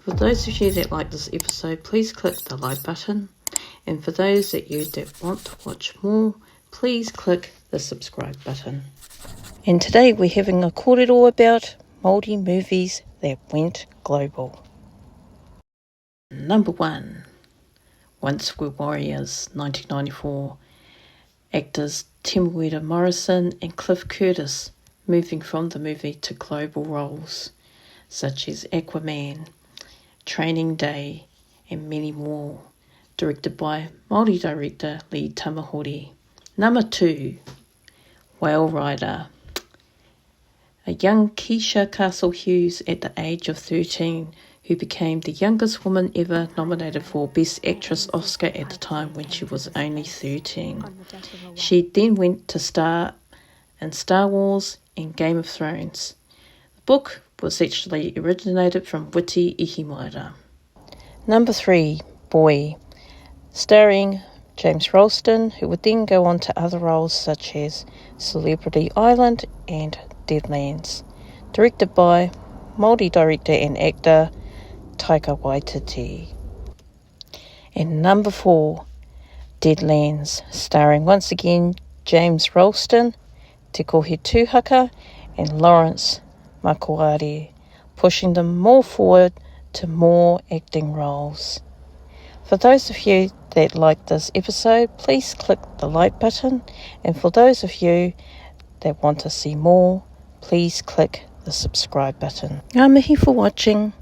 For those of you that like this episode, please click the like button. And for those of you that want to watch more, please click the subscribe button. And today we're having a kōrero about Māori movies that went global. Number 1. Once Were Warriors, 1994. Actors Temuera Morrison and Cliff Curtis moving from the movie to global roles such as Aquaman, Training Day and many more, directed by Māori director Lee Tamahori. Number 2, Whale Rider. A young Keisha Castle Hughes at the age of 13 who became the youngest woman ever nominated for Best Actress Oscar at the time when she was only 13. She then went to star in Star Wars and Game of Thrones. The book was actually originated from Witi Ihimaera. Number 3, Boy, starring James Ralston, who would then go on to other roles such as Celebrity Island and Deadlands, directed by Māori director and actor Taika Waititi. And number 4, Deadlands, starring once again James Ralston, Te Kohe Tūhaka and Lawrence Makoare, pushing them more forward to more acting roles. For those of you that like this episode, please click the like button, and for those of you that want to see more, please click the subscribe button. Ngā mihi for watching.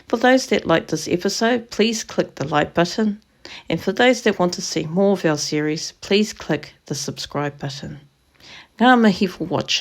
For those that like this episode, please click the like button. And for those that want to see more of our series, please click the subscribe button. Ngā mihi for watching.